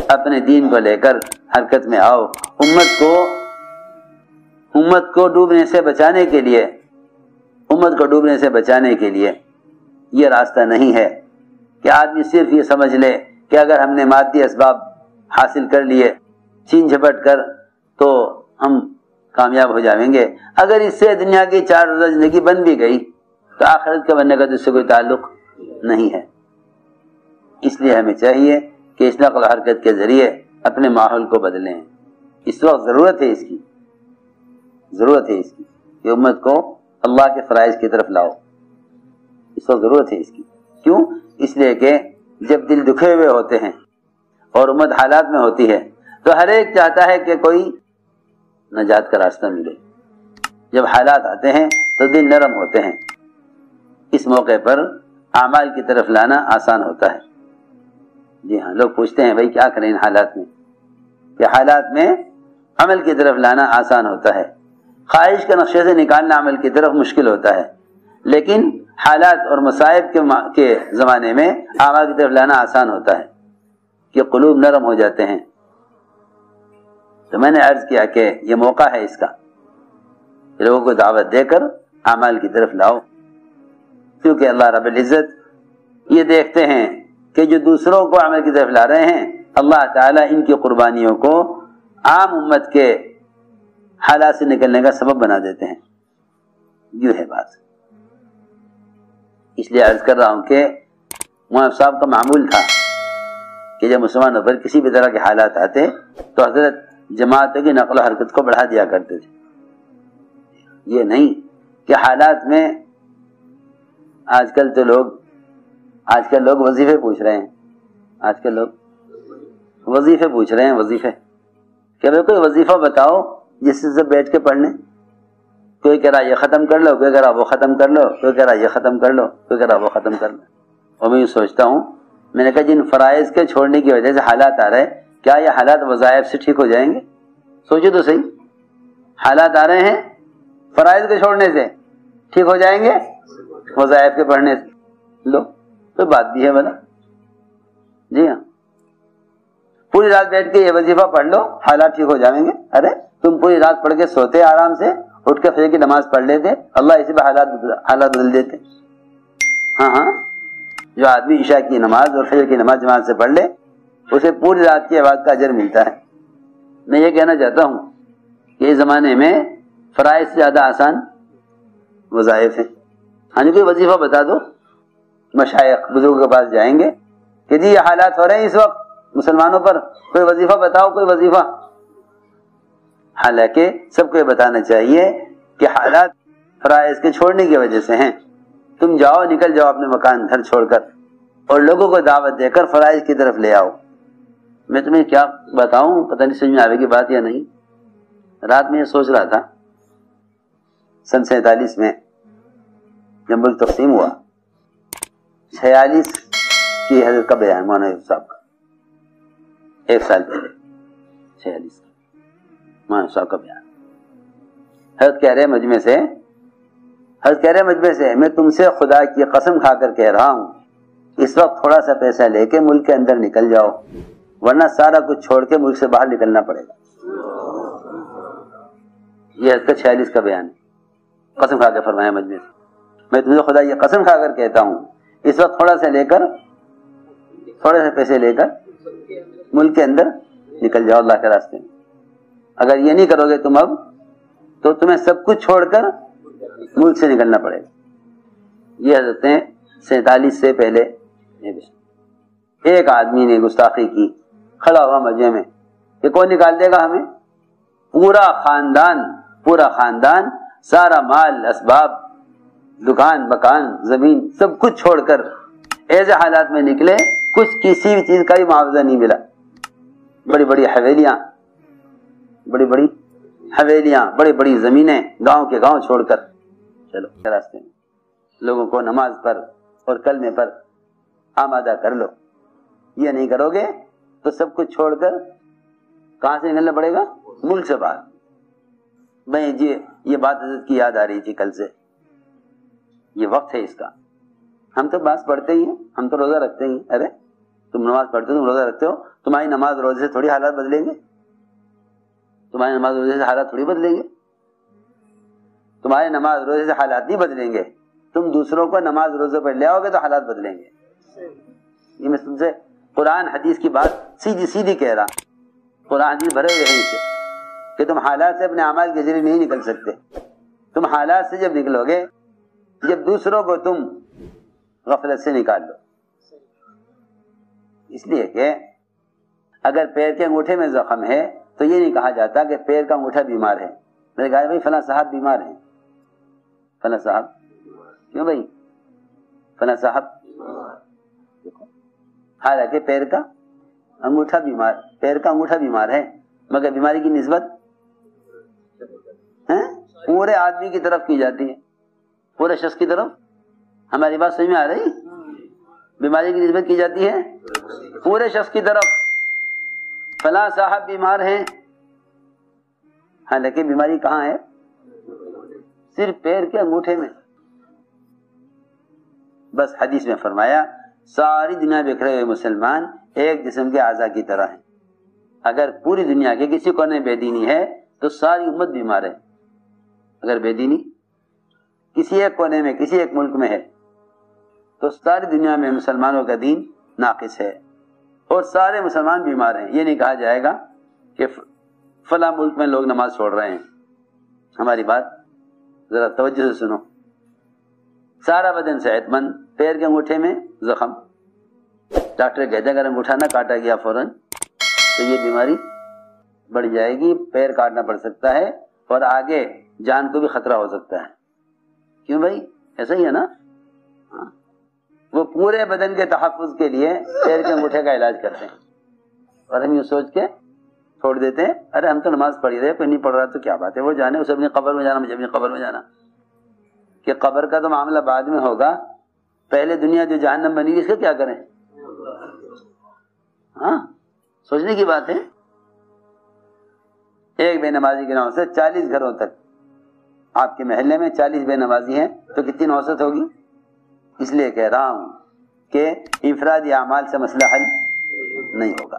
اپنے دین کو لے کر حرکت میں آؤ. امت کو ڈوبنے سے بچانے کے لیے یہ راستہ نہیں ہے کہ آدمی صرف یہ سمجھ لے کہ اگر ہم نے مادی اسباب حاصل کر لیے چھین جھپٹ کر تو ہم کامیاب ہو جائیں گے. اگر اس سے دنیا کی 4 روزہ زندگی بن بھی گئی تو آخرت کے بننے کا تو اس سے کوئی تعلق نہیں ہے. اس لیے ہمیں چاہیے کہ اس نقل و حرکت کے ذریعے اپنے ماحول کو بدلیں. اس وقت ضرورت ہے اس کی کہ امت کو اللہ کے فرائض کی طرف لاؤ. اس وقت ضرورت ہے اس کی. کیوں؟ اس لیے کہ جب دل دکھے ہوئے ہوتے ہیں اور امت حالات میں ہوتی ہے تو ہر ایک چاہتا ہے کہ کوئی نجات کا راستہ ملے. جب حالات آتے ہیں تو دل نرم ہوتے ہیں. اس موقع پر اعمال کی طرف لانا آسان ہوتا ہے. جی ہاں، لوگ پوچھتے ہیں بھائی کیا کریں ان حالات میں؟ کہ حالات میں عمل کی طرف لانا آسان ہوتا ہے. خواہش کے نقشے سے نکالنا عمل کی طرف مشکل ہوتا ہے، لیکن حالات اور مصائب کے زمانے میں اعمال کی طرف لانا آسان ہوتا ہے کہ قلوب نرم ہو جاتے ہیں. تو میں نے عرض کیا کہ یہ موقع ہے اس کا، لوگوں کو دعوت دے کر اعمال کی طرف لاؤ. کیونکہ اللہ رب العزت یہ دیکھتے ہیں کہ جو دوسروں کو عمل کی طرف لا رہے ہیں، اللہ تعالیٰ ان کی قربانیوں کو عام امت کے حالات سے نکلنے کا سبب بنا دیتے ہیں. یوں ہے بات. اس لیے عرض کر رہا ہوں کہ مولانا صاحب کا معمول تھا کہ جب مسلمانوں پر کسی بھی طرح کے حالات آتے تو حضرت جماعتوں کی نقل و حرکت کو بڑھا دیا کرتے تھے. یہ نہیں کہ حالات میں آج کل لوگ وظیفے پوچھ رہے ہیں. وظیفے کہ بھائی کوئی وظیفہ بتاؤ جس سے بیٹھ کے پڑھنے. کوئی کہہ رہا یہ ختم کر لو، کوئی کہہ رہا وہ ختم کر لو، کوئی کہہ رہا یہ ختم کر لو، کوئی کہہ رہا وہ ختم کر لو. اور میں یہ سوچتا ہوں، میں نے کہا جن فرائض کے چھوڑنے کی وجہ سے حالات آ رہے ہیں، کیا یہ حالات وظائف سے ٹھیک ہو جائیں گے؟ سوچو تو صحیح. حالات آ رہے ہیں فرائض کے چھوڑنے سے، ٹھیک ہو جائیں گے وظائف کے پڑھنے سے؟ لو کوئی بات بھی ہے بھلا. جی ہاں، پوری رات بیٹھ کے یہ وظیفہ پڑھ لو حالات ٹھیک ہو جائیں گے. ارے تم پوری رات پڑھ کے سوتے آرام سے، اٹھ کے فجر کی نماز پڑھ لیتے، اللہ اسی پہ حالات بدل دیتے. ہاں، جو آدمی عشاء کی نماز اور فجر کی نماز جماعت سے پڑھ لے اسے پوری رات کی عبادت کا اجر ملتا ہے. میں یہ کہنا چاہتا ہوں کہ اس زمانے میں فرائض سے زیادہ آسان وظائف ہیں. ہاں جی، کوئی وظیفہ بتا دو، مشائخ بزرگوں کے پاس جائیں گے کہ جی یہ حالات ہو رہے ہیں اس وقت مسلمانوں پر، کوئی وظیفہ بتاؤ، کوئی وظیفہ. حالانکہ سب کو یہ بتانا چاہیے کہ حالات فرائض کے چھوڑنے کی وجہ سے ہیں. تم جاؤ، نکل جاؤ اپنے مکان گھر چھوڑ کر اور لوگوں کو دعوت دے کر فرائض کی طرف لے آؤ. میں تمہیں کیا بتاؤں، پتہ نہیں سمجھ میں آئے گی بات یا نہیں. رات میں یہ سوچ رہا تھا، سن 47 میں جب ملک تقسیم ہوا، 46 کی حضرت کا بیان مولانا صاحب کا، 1 سال پہلے 46 مولانا صاحب کا بیان. حضرت کہہ رہے مجمع سے میں تم سے خدا کی قسم کھا کر کہہ رہا ہوں، اس وقت تھوڑا سا پیسہ لے کے ملک کے اندر نکل جاؤ، ورنہ سارا کچھ چھوڑ کے ملک سے باہر نکلنا پڑے گا. یہ حضرت کا 46 کا بیان ہے. قسم کھا کے فرمایا مجمع سے، میں تم سے خدا کی قسم کھا کر کہتا ہوں، اس وقت تھوڑے سے پیسے لے کر ملک کے اندر نکل جاؤ اللہ کے راستے میں. اگر یہ نہیں کرو گے تم اب تو تمہیں سب کچھ چھوڑ کر ملک سے نکلنا پڑے گا. یہ حضرت نے 47 سے پہلے ایک آدمی نے گستاخی کی، کھڑا ہوا مجمع میں کہ کون نکال دے گا ہمیں. پورا خاندان سارا مال اسباب، دکان مکان زمین سب کچھ چھوڑ کر ایسے حالات میں نکلے، کچھ کسی بھی چیز کا بھی معاوضہ نہیں ملا. بڑی بڑی حویلیاں، بڑی بڑی زمینیں، گاؤں کے گاؤں چھوڑ کر چلو راستے میں لوگوں کو نماز پر اور کلمے پر آمادہ کر لو. یہ نہیں کرو گے تو سب کچھ چھوڑ کر کہاں سے نکلنا پڑے گا؟ ملک سے باہر. میں یہ بات حضرت کی یاد آ رہی تھی کل سے. یہ وقت ہے اس کا ہم تو باس پڑھتے ہی ہیں, ہم تو روزہ رکھتے ہی. ارے تم نماز پڑھتے ہو, تم روزہ رکھتے ہو, تمہاری نماز روزے سے تھوڑی حالات بدلیں گے, تمہاری نماز روزے سے حالات تھوڑی بدلیں گے, تمہاری نماز روزے سے حالات نہیں بدلیں گے. تم دوسروں کو نماز روزے پر لے آؤ گے تو حالات بدلیں گے. یہ میں تم سے قرآن حدیث کی بات سیدھی سیدھی کہہ رہا, قرآن حدیث بھرے ہوئے ہیں اسے کہ تم حالات سے اپنے اعمال کے ذریعے نہیں نکل سکتے. تم حالات سے جب نکلو گے جب دوسروں کو تم غفلت سے نکال لو. اس لیے کہ اگر پیر کے انگوٹھے میں زخم ہے تو یہ نہیں کہا جاتا کہ پیر کا انگوٹھا بیمار ہے. میں نے کہا بھائی فلاں صاحب بیمار ہیں, فلاں صاحب کیوں بھائی فلاں صاحب, حالانکہ پیر کا انگوٹھا بیمار ہے, مگر بیماری کی نسبت پورے آدمی کی طرف کی جاتی ہے, پورے شخص کی طرف. ہماری بات سمجھ میں آ رہی؟ بیماری کی نسبت کی جاتی ہے پورے شخص کی طرف. فلاں صاحب بیمار ہیں, حالانکہ بیماری کہاں ہے؟ صرف پیر کے انگوٹھے میں. بس حدیث میں فرمایا ساری دنیا بکھرے ہوئے مسلمان ایک جسم کے اعضاء کی طرح ہیں. اگر پوری دنیا کے کسی کونے بے دینی ہے تو ساری امت بیمار ہے. اگر بے دینی کسی ایک کونے میں کسی ایک ملک میں ہے تو ساری دنیا میں مسلمانوں کا دین ناقص ہے اور سارے مسلمان بیمار ہیں. یہ نہیں کہا جائے گا کہ فلاں ملک میں لوگ نماز چھوڑ رہے ہیں. ہماری بات ذرا توجہ سے سنو. سارا بدن صحت مند, پیر کے انگوٹھے میں زخم, ڈاکٹر کہتے ہیں اگر انگوٹھا نہ کاٹا گیا فوراً تو یہ بیماری بڑھ جائے گی, پیر کاٹنا پڑ سکتا ہے اور آگے جان کو بھی خطرہ ہو سکتا ہے. کیوں بھائی ایسا ہی ہے نا؟ وہ پورے بدن کے تحفظ کے لیے پیر کے انگوٹھے کا علاج کرتے ہیں اور ہم یہ سوچ کے چھوڑ دیتے ہیں ارے ہم تو نماز پڑھ ہی رہے, کوئی نہیں پڑھ رہا تو کیا بات ہے, وہ جانے اسے اپنی قبر میں جانا, مجھے اپنی قبر میں جانا. کہ قبر کا تو معاملہ بعد میں ہوگا, پہلے دنیا جو جہنم بنی گی اس کا کیا کریں؟ ہاں سوچنے کی بات ہے. ایک بے نمازی کے نام سے 40 گھروں تک, آپ کے محلے میں 40 بے نمازی ہیں تو کتنی نوسط ہوگی؟ اس لیے کہہ رہا ہوں کہ انفرادی اعمال سے مسئلہ حل نہیں ہوگا.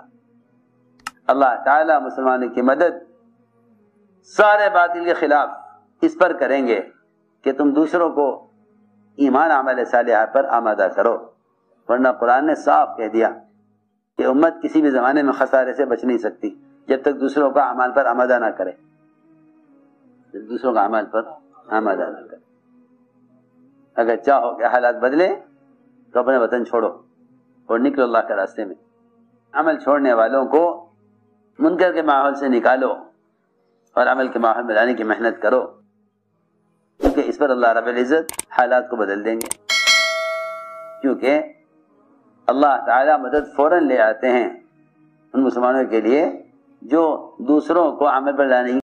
اللہ تعالی مسلمانوں کی مدد سارے باطل کے خلاف اس پر کریں گے کہ تم دوسروں کو ایمان عمل صالحہ پر آمادہ کرو, ورنہ قرآن نے صاف کہہ دیا کہ امت کسی بھی زمانے میں خسارے سے بچ نہیں سکتی جب تک دوسروں کا اعمال پر آمادہ نہ کرے, دوسروں کا اعمال پر آمادہ نہ کرے. اگر چاہو کہ حالات بدلے تو اپنے وطن چھوڑو اور نکلو اللہ کے راستے میں. عمل چھوڑنے والوں کو منکر کے ماحول سے نکالو اور عمل کے ماحول میں لانے کی محنت کرو, کیونکہ اس پر اللہ رب العزت حالات کو بدل دیں گے. کیونکہ اللہ تعالی مدد فوراً لے آتے ہیں ان مسلمانوں کے لیے جو دوسروں کو عمل پر لانے